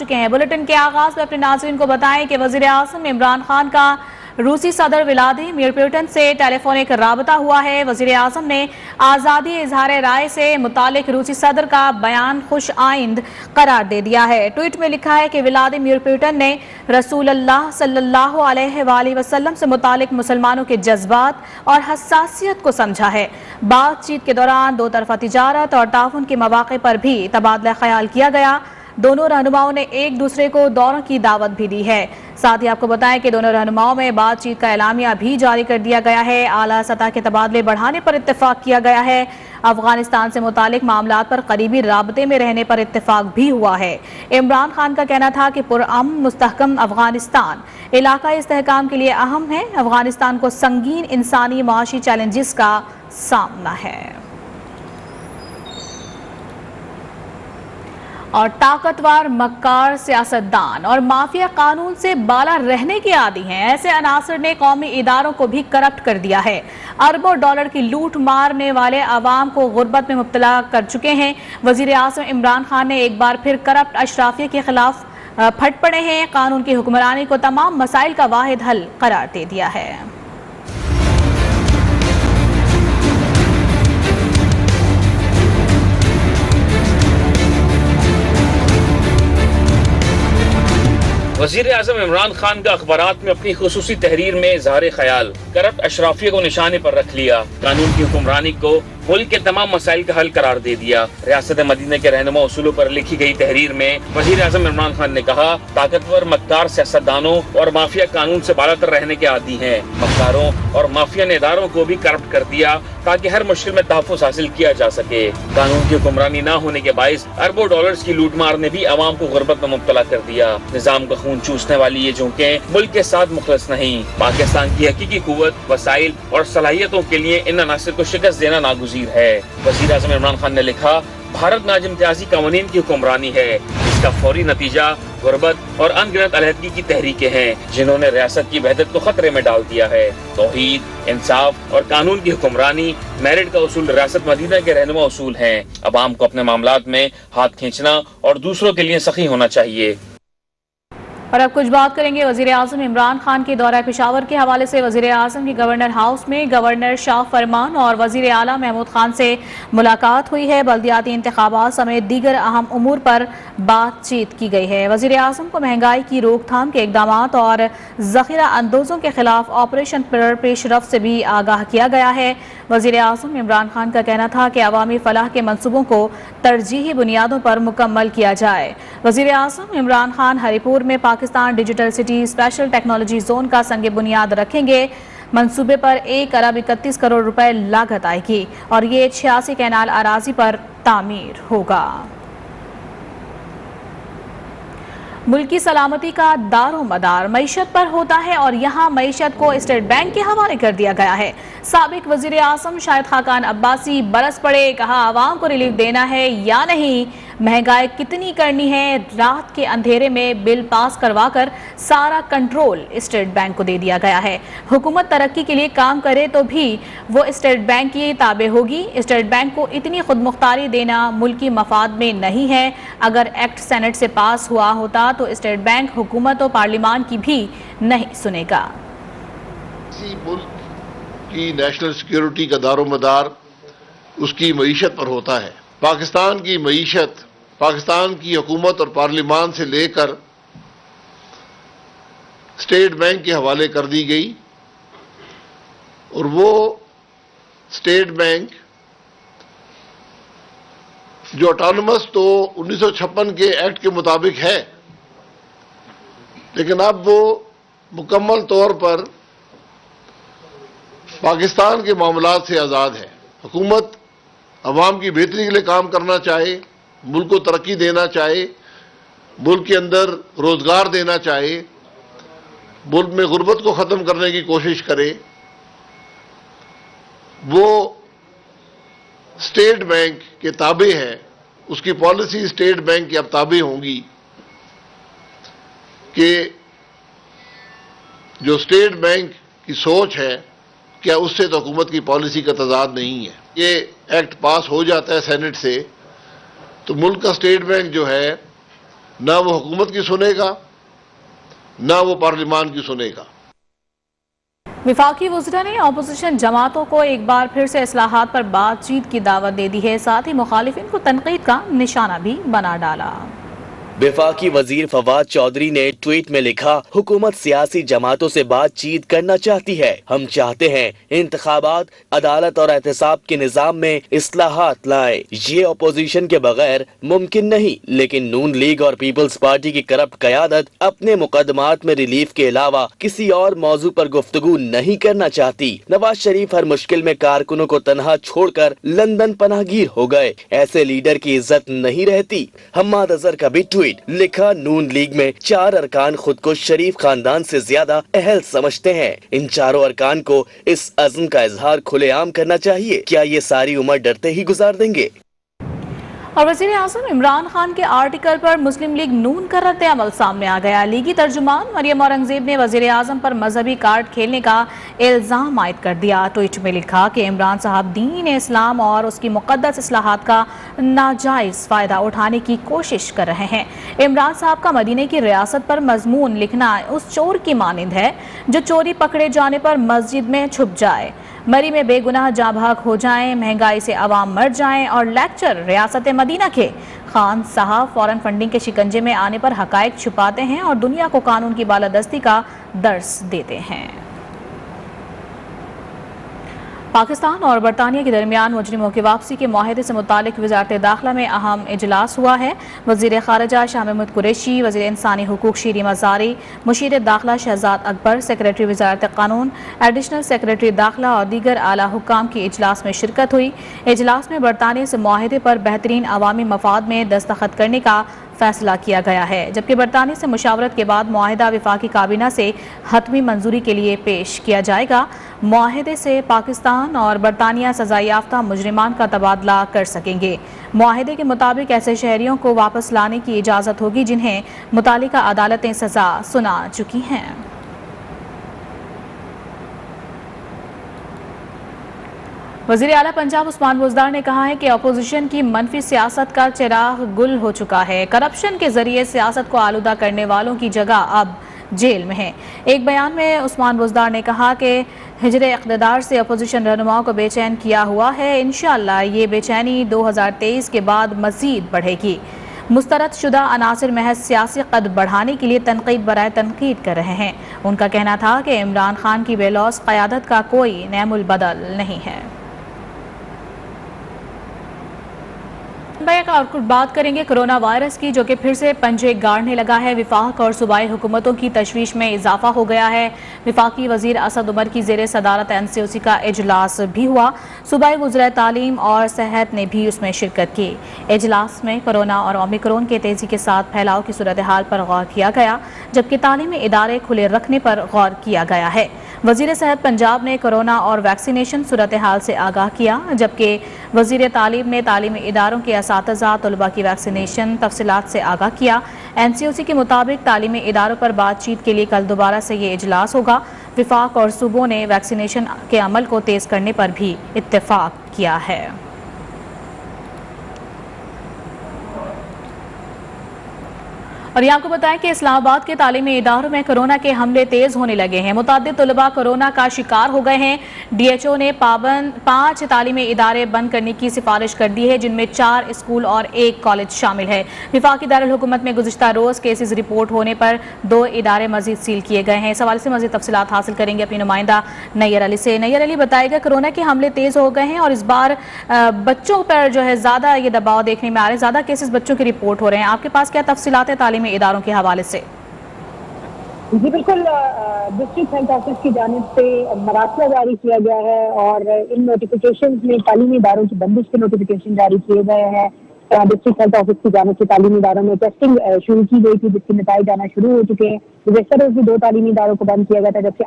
چکے ہیں۔ بلیٹن کے آغاز میں اپنے ناظرین کو بتائیں کہ وزیر اعظم عمران خان کا روسی صدر ولادیمیر پوٹن سے ٹیلی فونک رابطہ ہوا ہے۔ وزیر اعظم نے آزادی اظہار رائے سے متعلق روسی صدر کا بیان خوش آئند قرار دے دیا ہے۔ ٹویٹ میں لکھا ہے کہ ولادیمیر پوٹن نے رسول اللہ صلی اللہ علیہ وآلہ وسلم سے متعلق مسلمانوں کے جذبات اور حساسیت کو سمجھا ہے۔ بات چیت کے دوران دو طرفہ تجارت اور تعاون کے مواقع پر بھی تبادلہ خیال کیا گیا۔ دونوں رہنماؤں نے ایک دوسرے کو دوروں کی دعوت بھی دی ہے۔ ساتھ ہی آپ کو بتائیں کہ دونوں رہنماؤں میں بات چیت کا اعلامیہ بھی جاری کر دیا گیا ہے۔ اعلیٰ سطح کے تبادلے بڑھانے پر اتفاق کیا گیا ہے۔ افغانستان سے متعلق معاملات پر قریبی رابطے میں رہنے پر اتفاق بھی ہوا ہے۔ عمران خان کا کہنا تھا کہ پرامن مستحکم افغانستان علاقائی استحکام کے لیے اہم ہے۔ افغانستان کو سنگین انسانی معاشی چیلنجز کا سامنا ہے اور طاقتور مکار سیاستدان اور مافیا قانون سے بالا رہنے کے عادی ہیں۔ ایسے عناصر نے قومی اداروں کو بھی کرپٹ کر دیا ہے۔ اربوں ڈالر کی لوٹ مارنے والے عوام کو غربت میں مبتلا کر چکے ہیں۔ وزیر اعظم عمران خان نے ایک بار پھر کرپٹ اشرافیہ کے خلاف پھٹ پڑے ہیں۔ قانون کی حکمرانی کو تمام مسائل کا واحد حل قرار دے دیا ہے۔ وزیر اعظم عمران خان کا اخبارات میں اپنی خصوصی تحریر میں اظہار خیال کرپٹ اشرافیہ کو نشانے پر رکھ لیا، قانون کی حکمرانی کو ملک کے تمام مسائل کا حل قرار دے دیا۔ ریاست مدینہ کے رہنما اصولوں پر لکھی گئی تحریر میں وزیر اعظم عمران خان نے کہا، طاقتور مکار سیاستدانوں اور مافیا قانون سے بالا تر رہنے کے عادی ہیں۔ مکاروں اور مافیا نے اداروں کو بھی کرپٹ کر دیا تاکہ ہر مشکل میں تحفظ حاصل کیا جا سکے۔ قانون کی حکمرانی نہ ہونے کے باعث اربوں ڈالرز کی لوٹ مار نے بھی عوام کو غربت میں مبتلا کر دیا۔ نظام کا خون چوسنے والی یہ جھونکیں ملک کے ساتھ مخلص نہیں۔ پاکستان کی حقیقی قوت، وسائل اور صلاحیتوں کے لیے ان عناصر کو شکست دینا ناگزیر ہے۔ وزیر اعظم عمران خان نے لکھا، بھارت میں آج امتیازی قوانین کی حکمرانی ہے، اس کا فوری نتیجہ غربت اور ان گنت علیحدگی کی تحریکیں ہیں جنہوں نے ریاست کی وحدت کو خطرے میں ڈال دیا ہے۔ توحید، انصاف اور قانون کی حکمرانی میرٹ کا اصول ریاست مدینہ کے رہنما اصول ہیں۔ عوام کو اپنے معاملات میں ہاتھ کھینچنا اور دوسروں کے لیے سخی ہونا چاہیے۔ اور اب کچھ بات کریں گے وزیر اعظم عمران خان کے دورہ پشاور کے حوالے سے۔ وزیر اعظم کی گورنر ہاؤس میں گورنر شاہ فرمان اور وزیر اعلیٰ محمود خان سے ملاقات ہوئی ہے۔ بلدیاتی انتخابات سمیت دیگر اہم امور پر بات چیت کی گئی ہے۔ وزیر اعظم کو مہنگائی کی روک تھام کے اقدامات اور ذخیرہ اندوزوں کے خلاف آپریشن پر پیش رفت سے بھی آگاہ کیا گیا ہے۔ وزیر اعظم عمران خان کا کہنا تھا کہ عوامی فلاح کے منصوبوں کو ترجیحی بنیادوں پر مکمل کیا جائے۔ وزیر اعظم عمران خان ہری پور میں Pakistan digital city special technology zone کا سنگ بنیاد رکھیں گے۔ منصوبے پر 1.31 کروڑ روپے لاگت آئے گی اور یہ 86 کینال اراضی پر تعمیر ہوگا۔ ملکی سلامتی کا دار و مدار معیشت پر ہوتا ہے اور یہاں معیشت کو اسٹیٹ بینک کے حوالے کر دیا گیا ہے۔ سابق وزیر اعظم شاہد خاقان عباسی برس پڑے، کہا عوام کو ریلیف دینا ہے یا نہیں، مہنگائی کتنی کرنی ہے، رات کے اندھیرے میں بل پاس کروا کر سارا کنٹرول اسٹیٹ بینک کو دے دیا گیا ہے۔ حکومت ترقی کے لیے کام کرے تو بھی وہ اسٹیٹ بینک کی تابع ہوگی۔ اسٹیٹ بینک کو اتنی خود مختاری دینا ملکی مفاد میں نہیں ہے۔ اگر ایکٹ سینٹ سے پاس ہوا ہوتا تو اسٹیٹ بینک حکومت و پارلیمان کی بھی نہیں سنے گا۔ کسی ملک کی نیشنل سیکیورٹی کا دار و مدار اس کی معیشت پر ہوتا ہے۔ پاکستان کی معیشت پاکستان کی حکومت اور پارلیمان سے لے کر اسٹیٹ بینک کے حوالے کر دی گئی اور وہ اسٹیٹ بینک جو آٹونومس تو 1956 کے ایکٹ کے مطابق ہے، لیکن اب وہ مکمل طور پر پاکستان کے معاملات سے آزاد ہے۔ حکومت عوام کی بہتری کے لیے کام کرنا چاہے، ملک کو ترقی دینا چاہے، ملک کے اندر روزگار دینا چاہے، ملک میں غربت کو ختم کرنے کی کوشش کرے، وہ اسٹیٹ بینک کے تابع ہے۔ اس کی پالیسی اسٹیٹ بینک کی اب تابع ہوں گی کہ جو اسٹیٹ بینک کی سوچ ہے کیا اس سے تو حکومت کی پالیسی کا تضاد نہیں ہے۔ یہ ایکٹ پاس ہو جاتا ہے سینٹ سے تو ملک کا اسٹیٹ بینک جو ہے نہ وہ حکومت کی سنے گا نہ وہ پارلیمان کی سنے گا۔ وفاقی وزراء نے اپوزیشن جماعتوں کو ایک بار پھر سے اصلاحات پر بات چیت کی دعوت دے دی ہے، ساتھ ہی مخالفین کو تنقید کا نشانہ بھی بنا ڈالا۔ وفاقی وزیر فواد چودھری نے ٹویٹ میں لکھا، حکومت سیاسی جماعتوں سے بات چیت کرنا چاہتی ہے۔ ہم چاہتے ہیں انتخابات، عدالت اور احتساب کے نظام میں اصلاحات لائیں۔ یہ اپوزیشن کے بغیر ممکن نہیں، لیکن نون لیگ اور پیپلز پارٹی کی کرپٹ قیادت اپنے مقدمات میں ریلیف کے علاوہ کسی اور موضوع پر گفتگو نہیں کرنا چاہتی۔ نواز شریف ہر مشکل میں کارکنوں کو تنہا چھوڑ کر لندن پناہ گیر ہو گئے۔ ایسے لیڈر کی عزت نہیں رہتی۔ حماد اظہر کا بھی ٹویٹ لکھا، نون لیگ میں 4 ارکان خود کو شریف خاندان سے زیادہ اہل سمجھتے ہیں۔ ان چاروں ارکان کو اس عزم کا اظہار کھلے عام کرنا چاہیے۔ کیا یہ ساری عمر ڈرتے ہی گزار دیں گے؟ اور وزیر اعظم عمران خان کے آرٹیکل پر مسلم لیگ نون کا رد عمل سامنے آ گیا۔ لیگی ترجمان مریم اورنگزیب نے وزیر اعظم پر مذہبی کارڈ کھیلنے کا الزام عائد کر دیا۔ ٹویٹ میں لکھا کہ عمران صاحب دین اسلام اور اس کی مقدس اصلاحات کا ناجائز فائدہ اٹھانے کی کوشش کر رہے ہیں۔ عمران صاحب کا مدینہ کی ریاست پر مضمون لکھنا اس چور کی مانند ہے جو چوری پکڑے جانے پر مسجد میں چھپ جائے، مری میں بے گناہ جاں بحق ہو جائیں، مہنگائی سے عوام مر جائیں اور لیکچر ریاست مدینہ کے۔ خان صاحب فورن فنڈنگ کے شکنجے میں آنے پر حقائق چھپاتے ہیں اور دنیا کو قانون کی بالادستی کا درس دیتے ہیں۔ پاکستان اور برطانیہ کے درمیان مجرموں کی واپسی کے معاہدے سے متعلق وزارت داخلہ میں اہم اجلاس ہوا ہے۔ وزیر خارجہ شاہ محمود قریشی، وزیر انسانی حقوق شیریں مزاری، مشیر داخلہ شہزاد اکبر، سیکریٹری وزارت قانون، ایڈیشنل سیکریٹری داخلہ اور دیگر اعلیٰ حکام کی اجلاس میں شرکت ہوئی۔ اجلاس میں برطانیہ سے معاہدے پر بہترین عوامی مفاد میں دستخط کرنے کا فیصلہ کیا گیا ہے، جبکہ برطانیہ سے مشاورت کے بعد معاہدہ وفاقی کابینہ سے حتمی منظوری کے لیے پیش کیا جائے گا۔ معاہدے سے پاکستان اور برطانیہ سزا یافتہ مجرمان کا تبادلہ کر سکیں گے۔ معاہدے کے مطابق ایسے شہریوں کو واپس لانے کی اجازت ہوگی جنہیں متعلقہ عدالتیں سزا سنا چکی ہیں۔ وزیر اعلیٰ پنجاب عثمان بزدار نے کہا ہے کہ اپوزیشن کی منفی سیاست کا چراغ گل ہو چکا ہے۔ کرپشن کے ذریعے سیاست کو آلودہ کرنے والوں کی جگہ اب جیل میں ہے۔ ایک بیان میں عثمان بزدار نے کہا کہ ہجر اقتدار سے اپوزیشن رہنماؤں کو بے چین کیا ہوا ہے۔ انشاءاللہ یہ بے چینی 2023 کے بعد مزید بڑھے گی۔ مسترد شدہ عناصر محض سیاسی قد بڑھانے کے لیے تنقید برائے تنقید کر رہے ہیں۔ ان کا کہنا تھا کہ عمران خان کی بے لوث قیادت کا کوئی نعم البدل نہیں ہے۔ اور بات کریں گے کرونا وائرس کی، جو کہ پھر سے پنجے گاڑنے لگا ہے۔ وفاق اور صوبائی حکومتوں کی تشویش میں اضافہ ہو گیا ہے۔ وفاقی وزیر اسد عمر کی زیر صدارت NCOC کا اجلاس بھی ہوا۔ صوبائی وزراء تعلیم اور صحت نے بھی اس میں شرکت کی۔ اجلاس میں کرونا اور اومیکرون کے تیزی کے ساتھ پھیلاؤ کی صورتحال پر غور کیا گیا، جبکہ تعلیمی ادارے کھلے رکھنے پر غور کیا گیا ہے۔ وزیر صحت پنجاب نے کرونا اور ویکسینیشن صورتحال سے آگاہ کیا، جبکہ وزیر تعلیم نے تعلیمی اداروں کے اساتذہ طلباء کی ویکسینیشن تفصیلات سے آگاہ کیا۔ NCOC کے مطابق تعلیمی اداروں پر بات چیت کے لیے کل دوبارہ سے یہ اجلاس ہوگا۔ وفاق اور صوبوں نے ویکسینیشن کے عمل کو تیز کرنے پر بھی اتفاق کیا ہے۔ اور یہ آپ کو بتائیں کہ اسلام آباد کے تعلیمی اداروں میں کرونا کے حملے تیز ہونے لگے ہیں۔ متعدد طلباء کرونا کا شکار ہو گئے ہیں۔ DHO نے 5 تعلیمی ادارے بند کرنے کی سفارش کر دی ہے، جن میں 4 اسکول اور 1 کالج شامل ہے۔ وفاقی دارالحکومت میں گزشتہ روز کیسز رپورٹ ہونے پر 2 ادارے مزید سیل کیے گئے ہیں۔ اس حوالے سے مزید تفصیلات حاصل کریں گے اپنی نمائندہ نیئر علی سے۔ نیئر علی، بتائے گا کرونا کے حملے تیز ہو گئے ہیں اور اس بار بچوں پر جو ہے زیادہ یہ دباؤ دیکھنے میں آ رہے ہیں، زیادہ کیسز بچوں کے رپورٹ ہو رہے ہیں۔ آپ کے پاس کیا تفصیلات ہیں تعلیمی اداروں کے حوالے سے؟ جی بالکل، ڈسٹرکٹ ہیلتھ آفس کی جانب سے مراسلہ جاری کیا گیا ہے اور ان نوٹیفیکیشن میں تعلیمی اداروں کی بندش کے نوٹیفیکیشن جاری کیے گئے ہیں۔ ڈسٹرکٹ ہیلتھ آفس کی جانب سے تعلیمی اداروں میں ٹیسٹنگ شروع کی گئی تھی، جس کے نتائج آنا شروع ہو چکے ہیں۔ گزشتہ روز بھی 2 تعلیمی اداروں کو بند کیا گیا تھا، جبکہ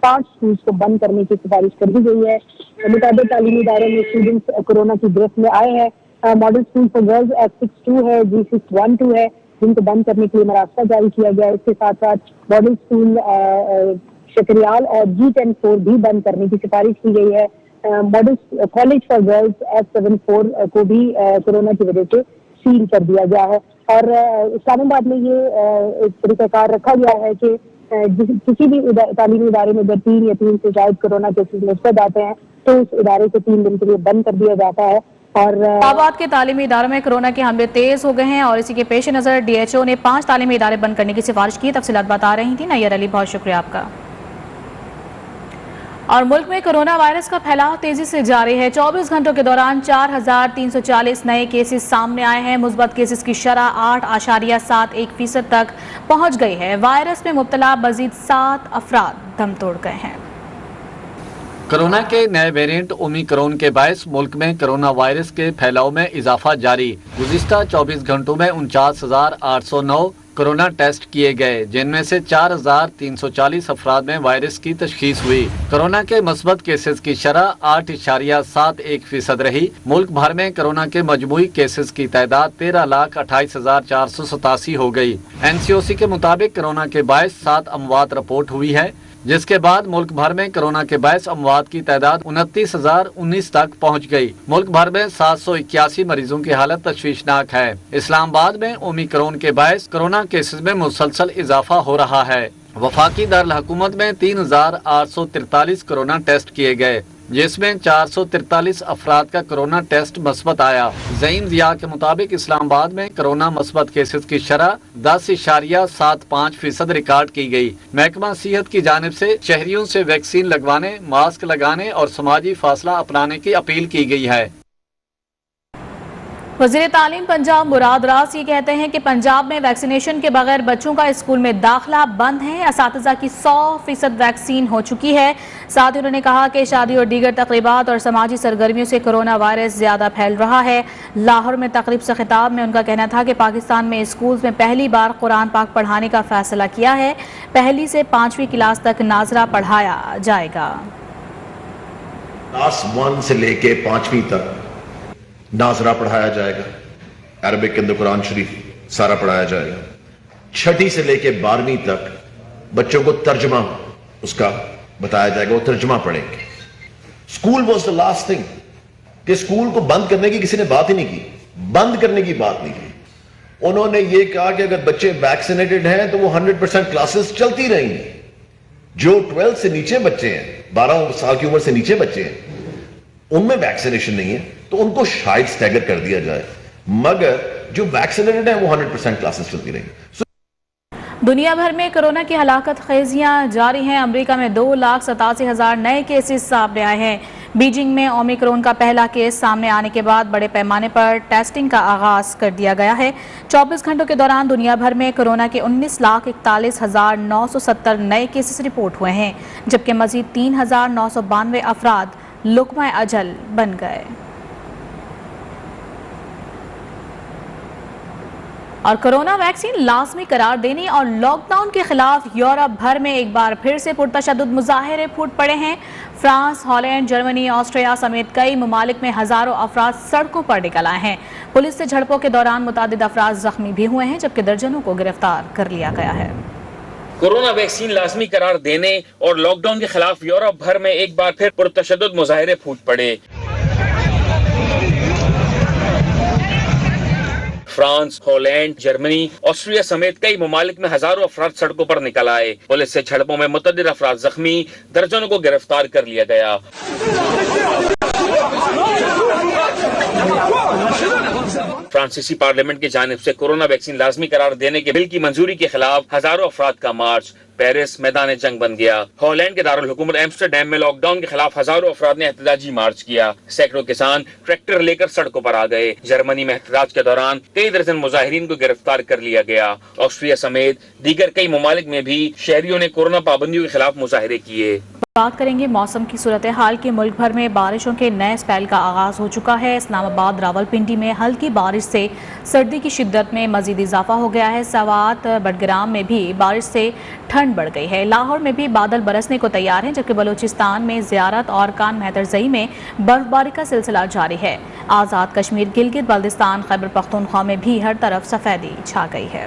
5 اسکولس کو بند کرنے کی سفارش کر دی گئی ہے۔ متعدد تعلیمی اداروں میں اسٹوڈنٹس کورونا کی گرفت میں آئے ہیں۔ Model school for girls F62 ہے، G612 ہے، جن کو بند کرنے کے لیے مراسلہ جاری کیا گیا ہے۔ اس کے ساتھ ساتھ ماڈل اسکول شکریال اور G104 بھی بند کرنے کی سفارش کی گئی ہے۔ Model college for girls F74 کو بھی کورونا کی وجہ سے سیل کر دیا گیا ہے۔ اور اسلام آباد میں یہ ایک طریقہ کار رکھا گیا ہے کہ کسی بھی تعلیمی ادارے میں اگر 3 یا 3 سے زائد کورونا کیسز مثبت آتے ہیں تو اس ادارے کو 3 دن کے لیے بند کر دیا جاتا ہے. اور آباد کے تعلیمی اداروں میں کورونا کے حملے تیز ہو گئے ہیں اور اسی کے پیش نظر ڈی ایچ او نے 5 تعلیمی ادارے بند کرنے کی سفارش کی. تفصیلات بتا رہی تھی نیئر علی، بہت شکریہ آپ کا. اور ملک میں کورونا وائرس کا پھیلاؤ تیزی سے جاری ہے. 24 گھنٹوں کے دوران 4340 نئے کیسز سامنے آئے ہیں. مثبت کیسز کی شرح 8.71% تک پہنچ گئی ہے. وائرس میں مبتلا مزید 7 افراد دم توڑ گئے ہیں. کورونا کے نئے ویریئنٹ اومیکرون کے باعث ملک میں کورونا وائرس کے پھیلاؤ میں اضافہ جاری. گزشتہ 24 گھنٹوں میں 49,809 کورونا ٹیسٹ کیے گئے، جن میں سے 4,340 افراد میں وائرس کی تشخیص ہوئی. کورونا کے مثبت کیسز کی شرح 8.71% رہی. ملک بھر میں کورونا کے مجموعی کیسز کی تعداد 13,28,487 ہو گئی. NCOC کے مطابق کورونا کے باعث 7 اموات رپورٹ ہوئی ہے، جس کے بعد ملک بھر میں کورونا کے باعث اموات کی تعداد 29,019 تک پہنچ گئی. ملک بھر میں 781 مریضوں کی حالت تشویشناک ہے. اسلام آباد میں اومیکرون کے باعث کورونا کیسز میں مسلسل اضافہ ہو رہا ہے. وفاقی دارالحکومت میں 3,843 کورونا ٹیسٹ کیے گئے، جس میں 443 افراد کا کورونا ٹیسٹ مثبت آیا. زعیم ضیاء کے مطابق اسلام آباد میں کورونا مثبت کیسز کی شرح 10.75% ریکارڈ کی گئی. محکمہ صحت کی جانب سے شہریوں سے ویکسین لگوانے، ماسک لگانے اور سماجی فاصلہ اپنانے کی اپیل کی گئی ہے. وزیر تعلیم پنجاب مراد راس یہ کہتے ہیں کہ پنجاب میں ویکسینیشن کے بغیر بچوں کا اسکول میں داخلہ بند ہے. اساتذہ کی 100% ویکسین ہو چکی ہے. ساتھ ہی انہوں نے کہا کہ شادی اور دیگر تقریبات اور سماجی سرگرمیوں سے کورونا وائرس زیادہ پھیل رہا ہے. لاہور میں تقریب سے خطاب میں ان کا کہنا تھا کہ پاکستان میں اسکولز میں پہلی بار قرآن پاک پڑھانے کا فیصلہ کیا ہے. 1 سے 5ویں کلاس تک ناظرہ پڑھایا جائے گا. کلاس 1 سے لے کے 5ویں تک ناظرہ پڑھایا جائے گا. عربک کے اندر قرآن شریف سارا پڑھایا جائے گا. 6 سے لے کے 12ویں تک بچوں کو ترجمہ اس کا بتایا جائے گا، وہ ترجمہ پڑھیں گے. School was the last thing کہ اسکول کو بند کرنے کی کسی نے بات ہی نہیں کی، بند کرنے کی بات نہیں کی. انہوں نے یہ کہا کہ اگر بچے ویکسینیٹڈ ہیں تو وہ 100% کلاسز چلتی رہیں گی. جو 12 سے نیچے بچے ہیں، 12 سال کی عمر سے نیچے بچے ہیں، ان میں ویکسینیشن نہیں ہے تو ان کو شاید سٹیگر کر دیا جائے، مگر جو ویکسینیٹڈ ہیں وہ 100% کلاسز چلتی رہیں گی. دنیا بھر میں کورونا کی ہلاکت خیزیاں جاری ہیں. امریکہ میں 2,87,000 نئے کیسز سامنے آئے ہیں. بیجنگ میں اومیکرون کا پہلا کیس سامنے آنے کے بعد بڑے پیمانے پر ٹیسٹنگ کا آغاز کر دیا گیا ہے. 24 گھنٹوں کے دوران دنیا بھر میں کورونا کے 19,41,970 نئے کیسز رپورٹ ہوئے ہیں، جبکہ مزید 3,992 افراد لقمہ اجل بن گئے. اور کورونا ویکسین لازمی قرار دینے اور لاک ڈاؤن کے خلاف یورپ بھر میں ایک بار پھر سے پرتشدد مظاہرے پھوٹ پڑے ہیں. فرانس، ہالینڈ، جرمنی، آسٹریا سمیت کئی ممالک میں ہزاروں افراد سڑکوں پر نکل آئے ہیں. پولیس سے جھڑپوں کے دوران متعدد افراد زخمی بھی ہوئے ہیں، جبکہ درجنوں کو گرفتار کر لیا گیا ہے. کورونا ویکسین لازمی قرار دینے اور لاک ڈاؤن کے خلاف یورپ بھر میں ایک بار پھر پرتشدد مظاہرے پھوٹ پڑے. فرانس، ہالینڈ، جرمنی، آسٹریا سمیت کئی ممالک میں ہزاروں افراد سڑکوں پر نکل آئے. پولیس سے جھڑپوں میں متعدد افراد زخمی، درجنوں کو گرفتار کر لیا گیا. فرانسیسی پارلیمنٹ کی جانب سے کورونا ویکسین لازمی قرار دینے کے بل کی منظوری کے خلاف ہزاروں افراد کا مارچ. پیرس میدان جنگ بن گیا. ہالینڈ کے دارالحکومت ایمسٹرڈیم میں لاک ڈاؤن کے خلاف ہزاروں افراد نے احتجاجی مارچ کیا. سینکڑوں کسان ٹریکٹر لے کر سڑکوں پر آ گئے. جرمنی میں احتجاج کے دوران کئی درجن مظاہرین کو گرفتار کر لیا گیا. آسٹریا سمیت دیگر کئی ممالک میں بھی شہریوں نے کورونا پابندیوں کے خلاف مظاہرے کیے. بات کریں گے موسم کی صورتحال کی. ملک بھر میں بارشوں کے نئے اسپیل کا آغاز ہو چکا ہے. اسلام آباد، راولپنڈی میں ہلکی بارش سے سردی کی شدت میں مزید اضافہ ہو گیا ہے. سوات، بٹگرام میں بھی بارش سے ٹھنڈ بڑھ گئی ہے. لاہور میں بھی بادل برسنے کو تیار ہیں، جبکہ بلوچستان میں زیارت اور کان مہترزئی میں برف باری کا سلسلہ جاری ہے. آزاد کشمیر، گلگت بلتستان، خیبر پختونخوا میں بھی ہر طرف سفیدی چھا گئی ہے.